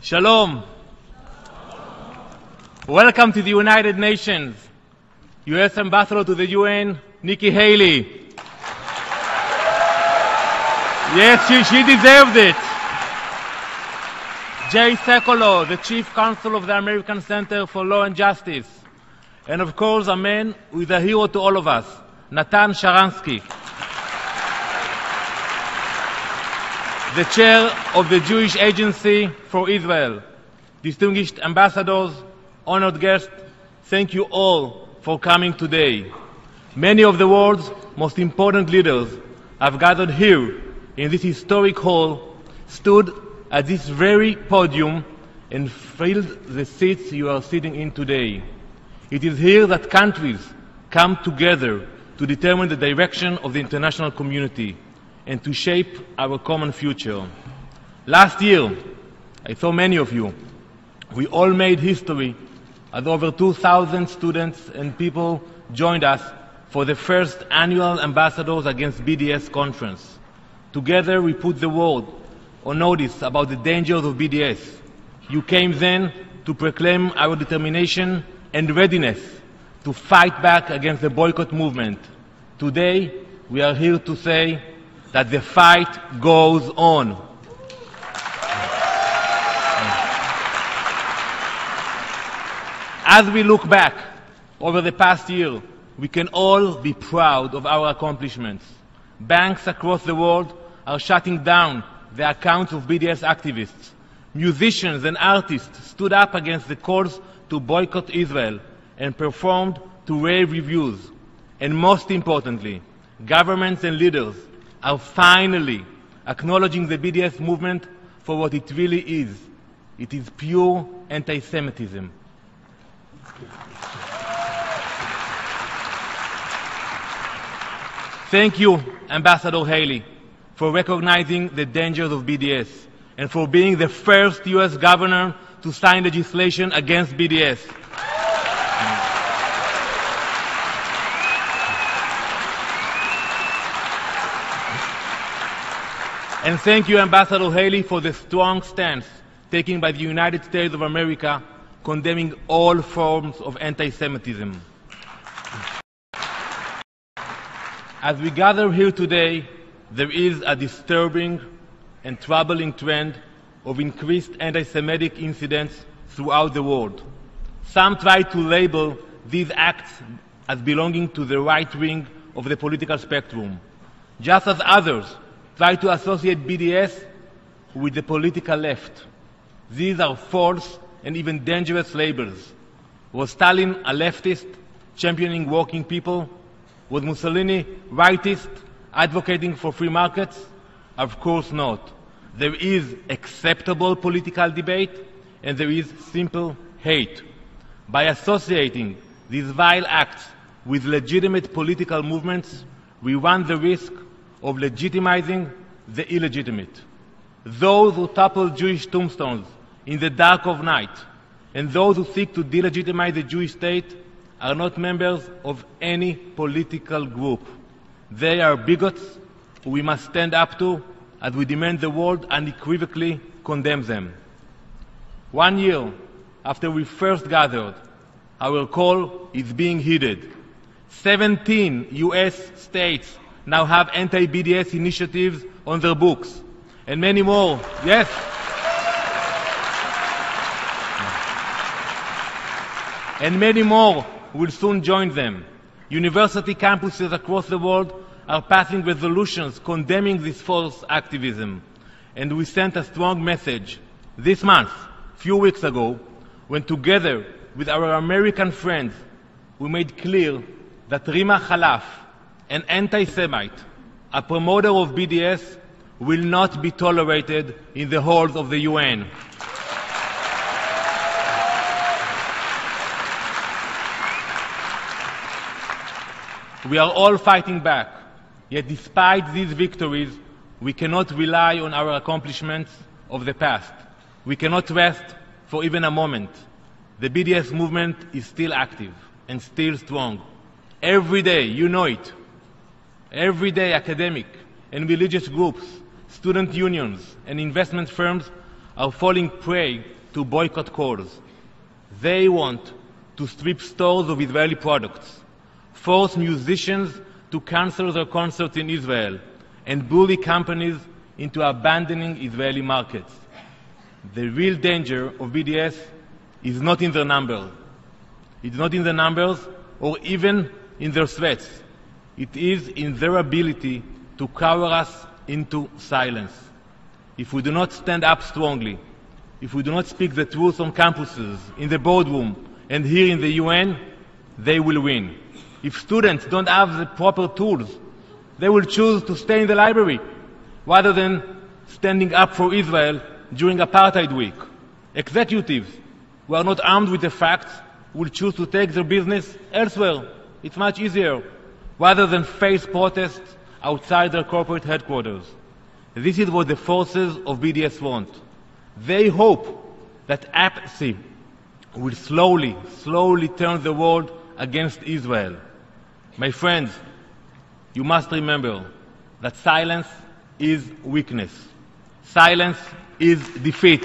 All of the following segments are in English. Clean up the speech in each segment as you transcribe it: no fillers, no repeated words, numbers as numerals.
Shalom. Welcome to the United Nations. U.S. Ambassador to the UN, Nikki Haley. Yes, she deserves it. Jay Sekulow, the Chief Counsel of the American Center for Law and Justice. And of course, a man who is a hero to all of us, Natan Sharansky, the chair of the Jewish Agency for Israel. Distinguished ambassadors, honored guests, thank you all for coming today. Many of the world's most important leaders have gathered here in this historic hall, stood at this very podium, and filled the seats you are sitting in today. It is here that countries come together to determine the direction of the international community and to shape our common future. Last year, I saw many of you. We all made history as over 2,000 students and people joined us for the first annual Ambassadors Against BDS conference. Together, we put the world on notice about the dangers of BDS. You came then to proclaim our determination and readiness to fight back against the boycott movement. Today, we are here to say that the fight goes on. As we look back over the past year, we can all be proud of our accomplishments. Banks across the world are shutting down the accounts of BDS activists. Musicians and artists stood up against the calls to boycott Israel and performed to rave reviews. And most importantly, governments and leaders are finally acknowledging the BDS movement for what it really is. It is pure anti-Semitism. Thank you, Ambassador Haley, for recognizing the dangers of BDS and for being the first U.S. governor to sign legislation against BDS. And thank you, Ambassador Haley, for the strong stance taken by the United States of America condemning all forms of anti-Semitism. As we gather here today, there is a disturbing and troubling trend of increased anti-Semitic incidents throughout the world. Some try to label these acts as belonging to the right wing of the political spectrum, just as others try to associate BDS with the political left. These are false and even dangerous labels. Was Stalin a leftist championing working people? Was Mussolini rightist advocating for free markets? Of course not. There is acceptable political debate and there is simple hate. By associating these vile acts with legitimate political movements, we run the risk of legitimizing the illegitimate. Those who topple Jewish tombstones in the dark of night and those who seek to delegitimize the Jewish state are not members of any political group. They are bigots who we must stand up to as we demand the world unequivocally condemn them. 1 year after we first gathered, our call is being heeded. 17 U.S. states now have anti-BDS initiatives on their books, and many more, yes. And many more will soon join them. University campuses across the world are passing resolutions condemning this false activism. And we sent a strong message this month, a few weeks ago, when together with our American friends, we made clear that Rima Khalaf, an anti-Semite, a promoter of BDS, will not be tolerated in the halls of the UN. We are all fighting back, yet despite these victories, we cannot rely on our accomplishments of the past. We cannot rest for even a moment. The BDS movement is still active and still strong. Every day, you know it, every day academic and religious groups, student unions and investment firms are falling prey to boycott calls. They want to strip stores of Israeli products, force musicians to cancel their concerts in Israel, and bully companies into abandoning Israeli markets. The real danger of BDS is not in their numbers. It's not in the numbers or even in their threats. It is in their ability to cower us into silence. If we do not stand up strongly, if we do not speak the truth on campuses, in the boardroom, and here in the UN, they will win. If students don't have the proper tools, they will choose to stay in the library rather than standing up for Israel during Apartheid Week. Executives who are not armed with the facts will choose to take their business elsewhere. It's much easier, rather than face protests outside their corporate headquarters. This is what the forces of BDS want. They hope that apathy will slowly turn the world against Israel. My friends, you must remember that silence is weakness. Silence is defeat.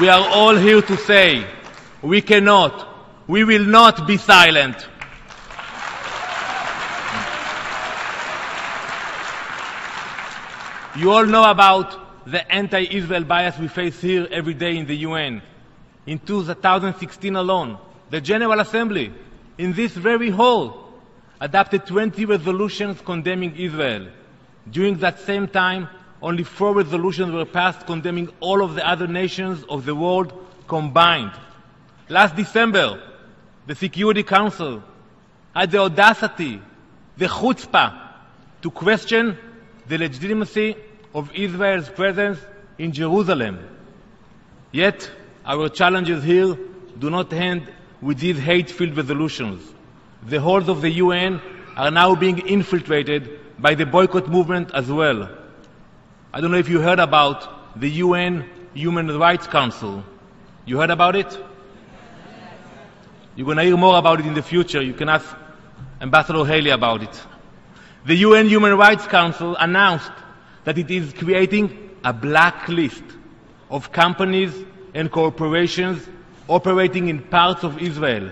We are all here to say, we will not be silent. You all know about the anti-Israel bias we face here every day in the UN. In 2016 alone, the General Assembly, in this very hall, adopted 20 resolutions condemning Israel. During that same time, only 4 resolutions were passed condemning all of the other nations of the world combined. Last December, the Security Council had the audacity, the chutzpah, to question the legitimacy of Israel's presence in Jerusalem. Yet, our challenges here do not end with these hate-filled resolutions. The halls of the UN are now being infiltrated by the boycott movement as well. I don't know if you heard about the UN Human Rights Council. You heard about it? You're going to hear more about it in the future. You can ask Ambassador Haley about it. The UN Human Rights Council announced that it is creating a blacklist of companies and corporations operating in parts of Israel.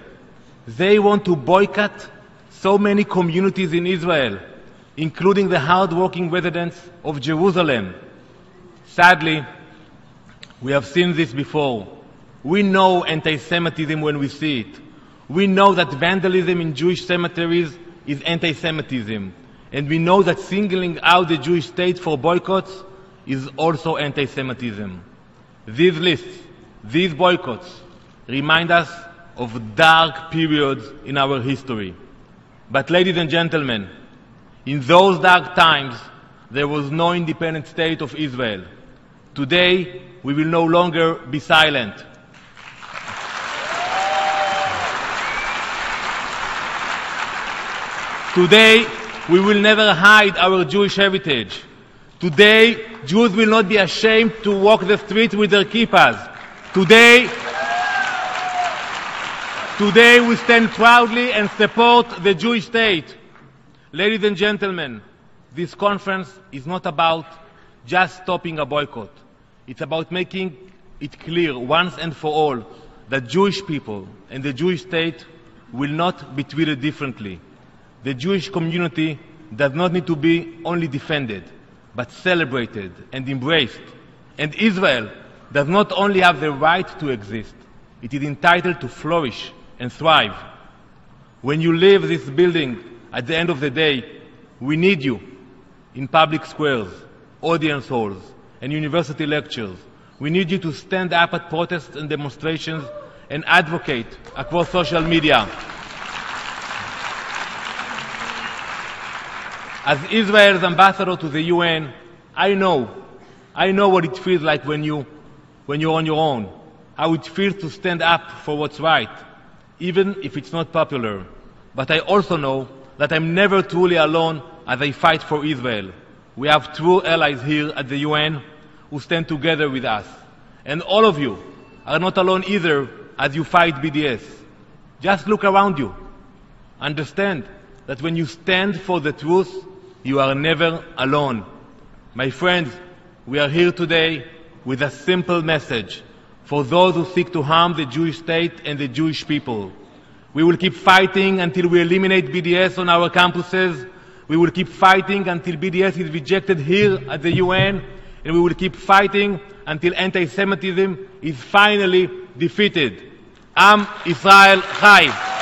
They want to boycott so many communities in Israel, including the hard-working residents of Jerusalem. Sadly, we have seen this before. We know anti-Semitism when we see it. We know that vandalism in Jewish cemeteries is anti-Semitism. And we know that singling out the Jewish state for boycotts is also anti-Semitism. These lists, these boycotts, remind us of dark periods in our history. But ladies and gentlemen, in those dark times, there was no independent state of Israel. Today, we will no longer be silent. Today, we will never hide our Jewish heritage. Today, Jews will not be ashamed to walk the streets with their kippahs. Today we stand proudly and support the Jewish state. Ladies and gentlemen, this conference is not about just stopping a boycott. It's about making it clear once and for all that Jewish people and the Jewish state will not be treated differently. The Jewish community does not need to be only defended, but celebrated and embraced. And Israel does not only have the right to exist, it is entitled to flourish and thrive. When you leave this building at the end of the day, we need you in public squares, audience halls, and university lectures. We need you to stand up at protests and demonstrations and advocate across social media. As Israel's ambassador to the UN, I know what it feels like when you're on your own, how it feels to stand up for what's right, even if it's not popular. But I also know that I'm never truly alone as I fight for Israel. We have true allies here at the UN who stand together with us. And all of you are not alone either as you fight BDS. Just look around you. Understand that when you stand for the truth, you are never alone. My friends, we are here today with a simple message for those who seek to harm the Jewish state and the Jewish people. We will keep fighting until we eliminate BDS on our campuses. We will keep fighting until BDS is rejected here at the UN. And we will keep fighting until anti-Semitism is finally defeated. Am Israel Chai!